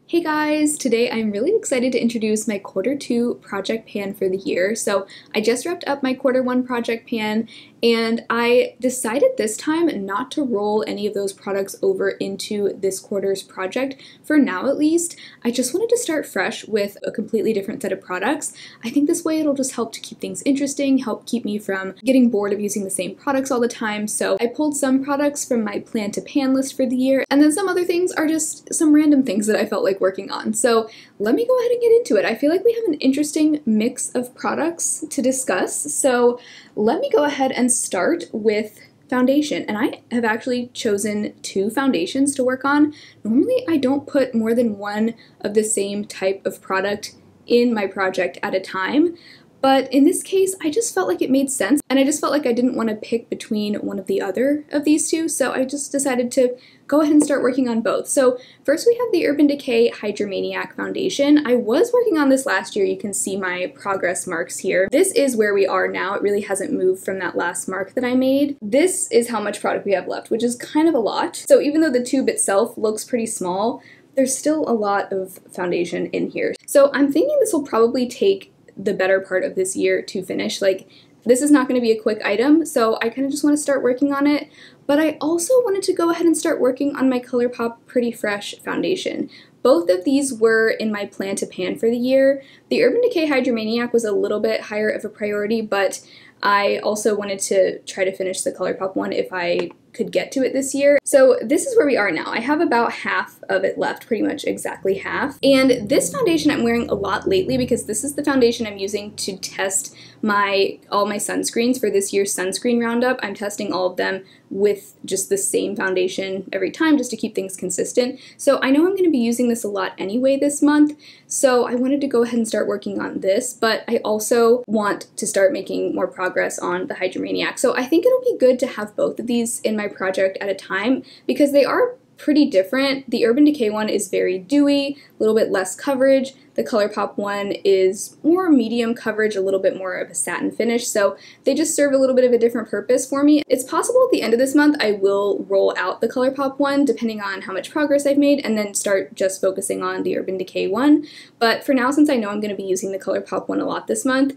Hey guys! Today I'm really excited to introduce my Q2 project pan for the year. So I just wrapped up my Q1 project pan and I decided this time not to roll any of those products over into this quarter's project, for now at least. I just wanted to start fresh with a completely different set of products. I think this way it'll just help to keep things interesting, help keep me from getting bored of using the same products all the time. So I pulled some products from my plan to pan list for the year, and then some other things are just some random things that I felt like working on. So let me go ahead and get into it. I feel like we have an interesting mix of products to discuss, so let me go ahead and start with foundation. And I have actually chosen 2 foundations to work on. Normally I don't put more than one of the same type of product in my project at a time, but in this case, I just felt like it made sense, and I just felt like I didn't want to pick between one of the other of these 2, so I just decided to go ahead and start working on both. So first we have the Urban Decay Hydromaniac Foundation. I was working on this last year. You can see my progress marks here. This is where we are now. It really hasn't moved from that last mark that I made. This is how much product we have left, which is kind of a lot. So even though the tube itself looks pretty small, there's still a lot of foundation in here. So I'm thinking this will probably take the better part of this year to finish. Like, this is not going to be a quick item, so I kind of just want to start working on it. But I also wanted to go ahead and start working on my ColourPop Pretty Fresh foundation. Both of these were in my plan to pan for the year. The Urban Decay Hydromaniac was a little bit higher of a priority, but I also wanted to try to finish the ColourPop one if I could get to it this year. So this is where we are now. I have about half of it left, pretty much exactly half. And this foundation I'm wearing a lot lately because this is the foundation I'm using to test all my sunscreens for this year's sunscreen roundup. I'm testing all of them with just the same foundation every time just to keep things consistent. So I know I'm going to be using this a lot anyway this month, so I wanted to go ahead and start working on this, but I also want to start making more progress on the Hydromaniac. So I think it'll be good to have both of these in my project at a time because they are pretty different. The Urban Decay one is very dewy, a little bit less coverage. The ColourPop one is more medium coverage, a little bit more of a satin finish, so they just serve a little bit of a different purpose for me. It's possible at the end of this month I will roll out the ColourPop one depending on how much progress I've made and then start just focusing on the Urban Decay one. But for now, since I know I'm going to be using the ColourPop one a lot this month,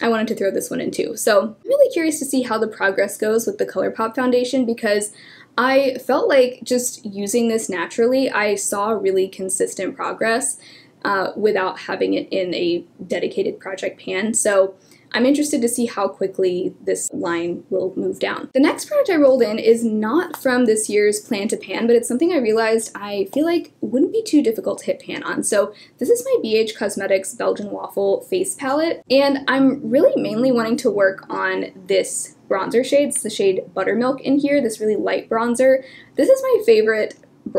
I wanted to throw this one in too. So I'm really curious to see how the progress goes with the ColourPop foundation because I felt like just using this naturally, I saw really consistent progress without having it in a dedicated project pan. So I'm interested to see how quickly this line will move down. The next product I rolled in is not from this year's plan to pan, but it's something I realized I feel like wouldn't be too difficult to hit pan on. So this is my BH Cosmetics Belgian Waffle Face Palette, and I'm really mainly wanting to work on this bronzer shade. It's the shade Buttermilk in here, this really light bronzer. This is my favorite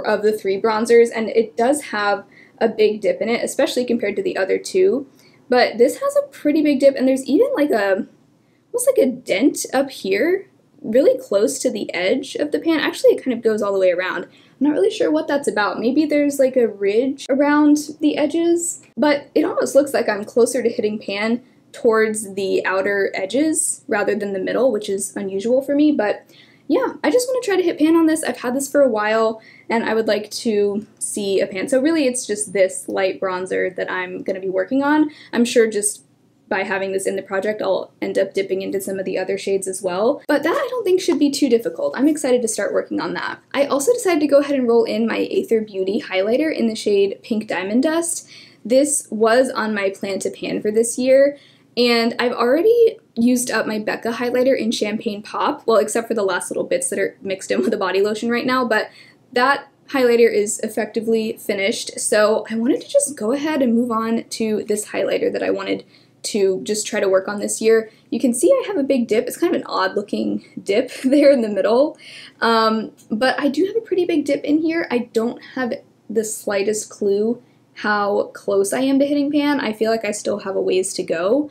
of the 3 bronzers, and it does have a big dip in it, especially compared to the other 2. But this has a pretty big dip, and there's even like almost like a dent up here, really close to the edge of the pan. Actually, it kind of goes all the way around. I'm not really sure what that's about. Maybe there's like a ridge around the edges, but it almost looks like I'm closer to hitting pan towards the outer edges rather than the middle, which is unusual for me. But yeah, I just want to try to hit pan on this. I've had this for a while, and I would like to see a pan. So really it's just this light bronzer that I'm going to be working on. I'm sure just by having this in the project, I'll end up dipping into some of the other shades as well. But that I don't think should be too difficult. I'm excited to start working on that. I also decided to go ahead and roll in my Aether Beauty highlighter in the shade Pink Diamond Dust. This was on my plan to pan for this year, and I've already used up my Becca highlighter in Champagne Pop, well, except for the last little bits that are mixed in with the body lotion right now, but that highlighter is effectively finished, so I wanted to just go ahead and move on to this highlighter that I wanted to just try to work on this year. You can see I have a big dip. It's kind of an odd looking dip there in the middle, but I do have a pretty big dip in here. I don't have the slightest clue how close I am to hitting pan. I feel like I still have a ways to go,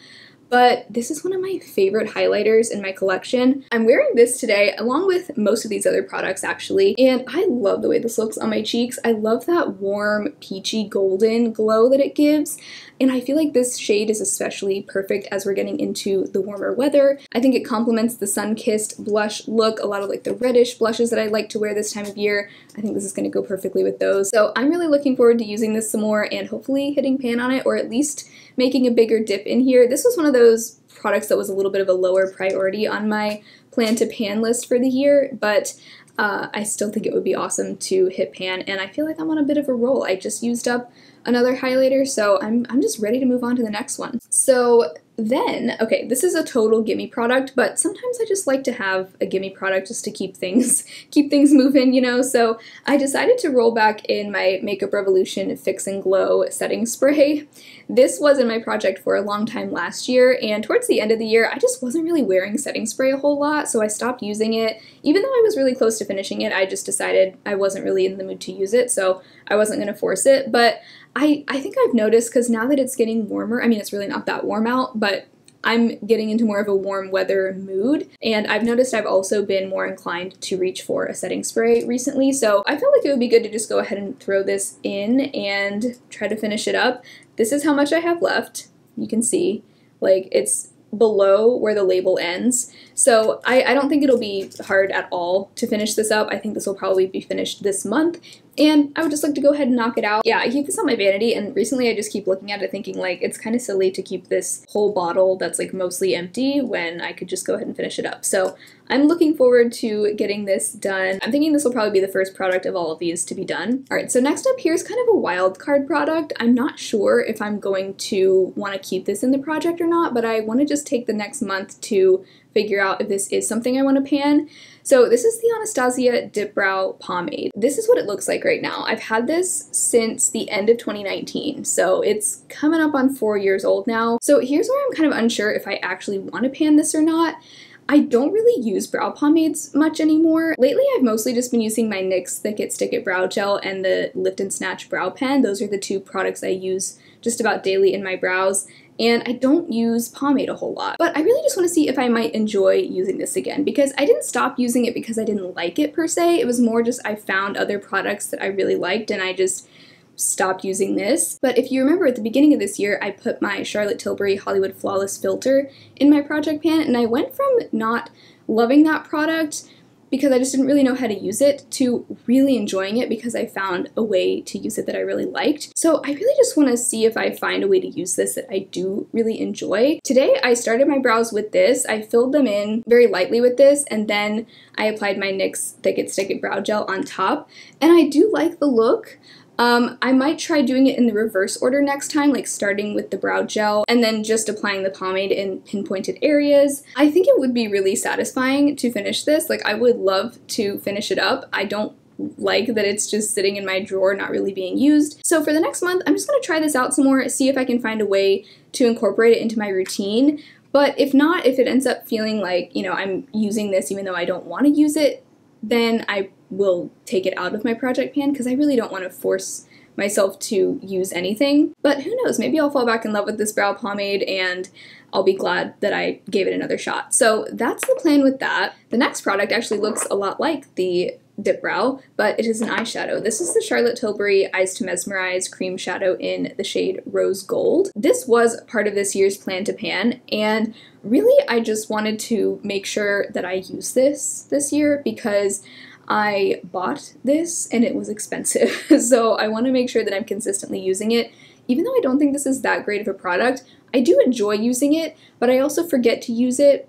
but this is one of my favorite highlighters in my collection. I'm wearing this today along with most of these other products actually, and I love the way this looks on my cheeks. I love that warm peachy golden glow that it gives, and I feel like this shade is especially perfect as we're getting into the warmer weather. I think it complements the sun-kissed blush look, a lot of like the reddish blushes that I like to wear this time of year. I think this is going to go perfectly with those. So I'm really looking forward to using this some more and hopefully hitting pan on it, or at least making a bigger dip in here. This was one of those products that was a little bit of a lower priority on my plan to pan list for the year, but I still think it would be awesome to hit pan, and I feel like I'm on a bit of a roll. I just used up another highlighter, so I'm just ready to move on to the next one. So then, okay, this is a total gimme product, but sometimes I just like to have a gimme product just to keep things moving, you know? So I decided to roll back in my Makeup Revolution Fix and Glow setting spray. This was in my project for a long time last year, and towards the end of the year, I just wasn't really wearing setting spray a whole lot, so I stopped using it. Even though I was really close to finishing it, I just decided I wasn't really in the mood to use it, so I wasn't going to force it. But I think I've noticed, because now that it's getting warmer, I mean, it's really not that warm out, but I'm getting into more of a warm weather mood, and I've noticed I've also been more inclined to reach for a setting spray recently, so I felt like it would be good to just go ahead and throw this in and try to finish it up. This is how much I have left. You can see, like, it's below where the label ends, so I don't think it'll be hard at all to finish this up. I think this will probably be finished this month, and I would just like to go ahead and knock it out. Yeah, I keep this on my vanity, and recently I just keep looking at it thinking, like, it's kind of silly to keep this whole bottle that's like mostly empty when I could just go ahead and finish it up. So I'm looking forward to getting this done. I'm thinking this will probably be the first product of all of these to be done. All right, so next up here's kind of a wild card product. I'm not sure if I'm going to want to keep this in the project or not, but I want to just take the next month to figure out if this is something I want to pan. So this is the Anastasia Dip Brow Pomade. This is what it looks like right now. I've had this since the end of 2019, so it's coming up on 4 years old now. So here's where I'm kind of unsure if I actually want to pan this or not. I don't really use brow pomades much anymore. Lately, I've mostly just been using my NYX Thick It Stick It Brow Gel and the Lift and Snatch Brow Pen. Those are the two products I use just about daily in my brows, and I don't use pomade a whole lot. But I really just want to see if I might enjoy using this again, because I didn't stop using it because I didn't like it per se. It was more just I found other products that I really liked, and I just stopped using this. But if you remember at the beginning of this year, I put my Charlotte Tilbury Hollywood Flawless filter in my project pan, and I went from not loving that product because I just didn't really know how to use it to really enjoying it because I found a way to use it that I really liked. So I really just want to see if I find a way to use this that I do really enjoy. Today I started my brows with this. I filled them in very lightly with this, and then I applied my NYX Thick It Stick It Brow Gel on top, and I do like the look. I might try doing it in the reverse order next time, like starting with the brow gel and then just applying the pomade in pinpointed areas. I think it would be really satisfying to finish this. Like, I would love to finish it up. I don't like that it's just sitting in my drawer not really being used. So for the next month, I'm just going to try this out some more, see if I can find a way to incorporate it into my routine. But if not, if it ends up feeling like, you know, I'm using this even though I don't want to use it, then I will take it out of my project pan because I really don't want to force myself to use anything. But who knows, maybe I'll fall back in love with this brow pomade and I'll be glad that I gave it another shot. So that's the plan with that. The next product actually looks a lot like the Dip Brow, but it is an eyeshadow. This is the Charlotte Tilbury Eyes to Mesmerize Cream Shadow in the shade Rose Gold. This was part of this year's plan to pan, and really I just wanted to make sure that I use this year because I bought this and it was expensive. So I want to make sure that I'm consistently using it. Even though I don't think this is that great of a product, I do enjoy using it, but I also forget to use it.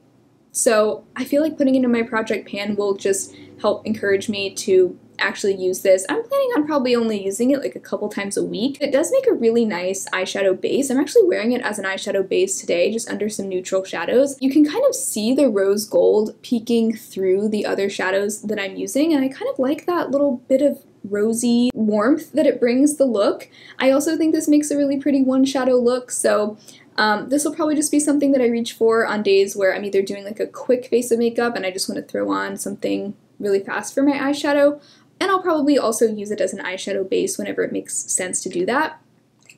So I feel like putting it in my project pan will just help encourage me to actually use this. I'm planning on probably only using it like a couple times a week. It does make a really nice eyeshadow base. I'm actually wearing it as an eyeshadow base today, just under some neutral shadows. You can kind of see the rose gold peeking through the other shadows that I'm using, and I kind of like that little bit of rosy warmth that it brings the look. I also think this makes a really pretty one shadow look, so this will probably just be something that I reach for on days where I'm either doing like a quick face of makeup and I just want to throw on something really fast for my eyeshadow, and I'll probably also use it as an eyeshadow base whenever it makes sense to do that.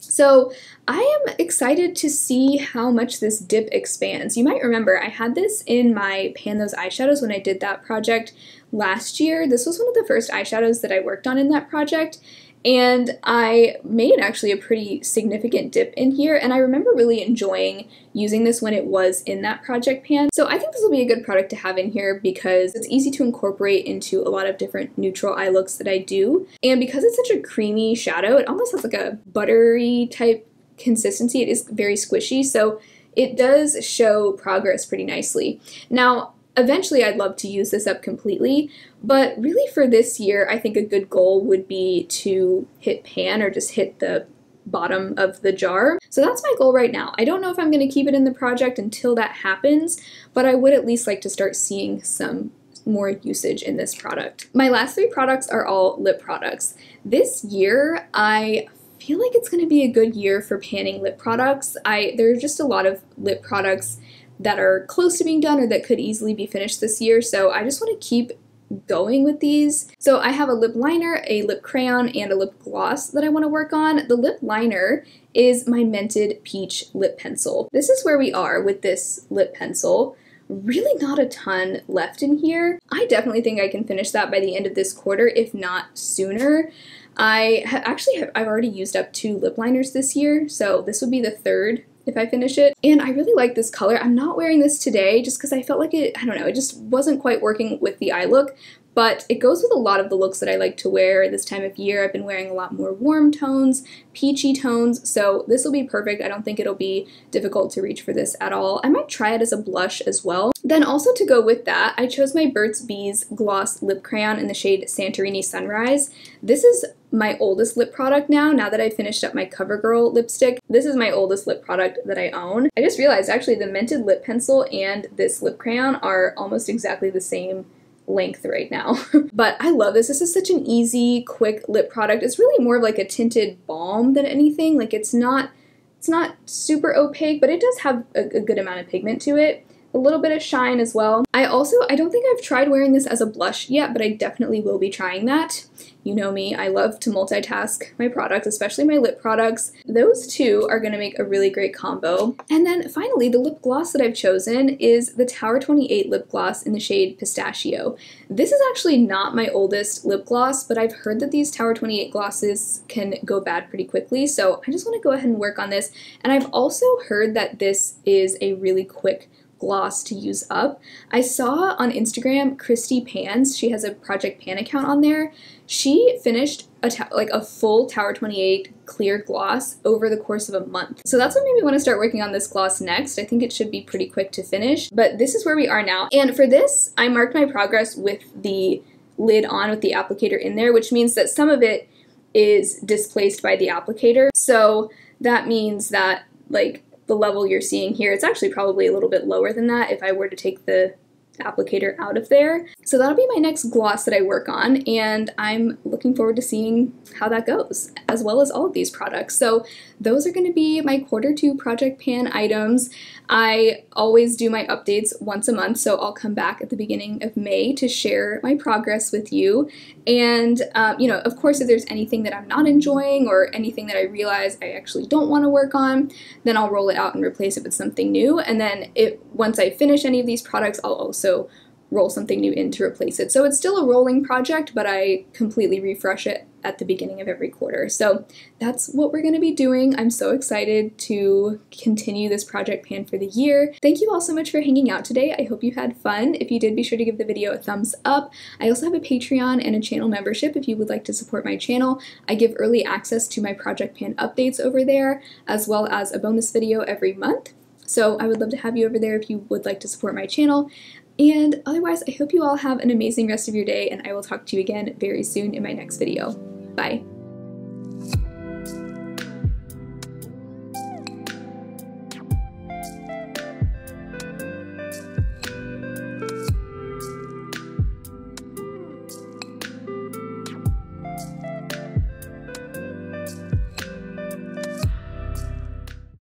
So I am excited to see how much this dip expands. You might remember I had this in my Pan Those Eyeshadows when I did that project last year. This was one of the first eyeshadows that I worked on in that project, and I made actually a pretty significant dip in here, and I remember really enjoying using this when it was in that project pan. So I think this will be a good product to have in here because it's easy to incorporate into a lot of different neutral eye looks that I do. And because it's such a creamy shadow, it almost has like a buttery type consistency. It is very squishy, so it does show progress pretty nicely. Now, eventually I'd love to use this up completely, but really for this year, I think a good goal would be to hit pan or just hit the bottom of the jar. So that's my goal right now. I don't know if I'm going to keep it in the project until that happens, but I would at least like to start seeing some more usage in this product. My last 3 products are all lip products. This year, I feel like it's going to be a good year for panning lip products. There are just a lot of lip products that are close to being done or that could easily be finished this year, so I just want to keep going with these. So I have a lip liner, a lip crayon, and a lip gloss that I want to work on. The lip liner is my Mented Peach lip pencil. This is where we are with this lip pencil. Really not a ton left in here. I definitely think I can finish that by the end of this quarter, if not sooner. I've already used up 2 lip liners this year, so this would be the 3rd if I finish it. And I really like this color. I'm not wearing this today just because I felt like it just wasn't quite working with the eye look, but it goes with a lot of the looks that I like to wear this time of year. I've been wearing a lot more warm tones, peachy tones, so this will be perfect. I don't think it'll be difficult to reach for this at all. I might try it as a blush as well. Then also to go with that, I chose my Burt's Bees Gloss Lip Crayon in the shade Santorini Sunrise. This is my oldest lip product now that I finished up my CoverGirl lipstick. This is my oldest lip product that I own. I just realized actually the Mented lip pencil and this lip crayon are almost exactly the same length right now. But I love this. This is such an easy, quick lip product. It's really more of like a tinted balm than anything. Like it's not super opaque, but it does have a good amount of pigment to it. A little bit of shine as well. I don't think I've tried wearing this as a blush yet, but I definitely will be trying that. You know me, I love to multitask my products, especially my lip products. Those 2 are going to make a really great combo. And then finally, the lip gloss that I've chosen is the Tower 28 lip gloss in the shade Pistachio. This is actually not my oldest lip gloss, but I've heard that these Tower 28 glosses can go bad pretty quickly, so I just want to go ahead and work on this. And I've also heard that this is a really quick gloss to use up. I saw on Instagram Christy Pans, she has a Project Pan account on there. She finished a full Tower 28 clear gloss over the course of a month. So that's what made me want to start working on this gloss next. I think it should be pretty quick to finish, but this is where we are now. And for this, I marked my progress with the lid on with the applicator in there, which means that some of it is displaced by the applicator. So that means that like the level you're seeing here, it's actually probably a little bit lower than that if I were to take the applicator out of there. So that'll be my next gloss that I work on, and I'm looking forward to seeing how that goes, as well as all of these products. So those are going to be my Q2 Project Pan items. I always do my updates once a month, so I'll come back at the beginning of May to share my progress with you. And, of course, if there's anything that I'm not enjoying or anything that I realize I actually don't want to work on, then I'll roll it out and replace it with something new. And then once I finish any of these products, I'll also roll something new in to replace it. So it's still a rolling project, but I completely refresh it at the beginning of every quarter. So that's what we're going to be doing. I'm so excited to continue this Project Pan for the year. Thank you all so much for hanging out today. I hope you had fun. If you did, be sure to give the video a thumbs up. I also have a Patreon and a channel membership if you would like to support my channel. I give early access to my Project Pan updates over there, as well as a bonus video every month. So I would love to have you over there if you would like to support my channel. And otherwise, I hope you all have an amazing rest of your day, and I will talk to you again very soon in my next video. Bye.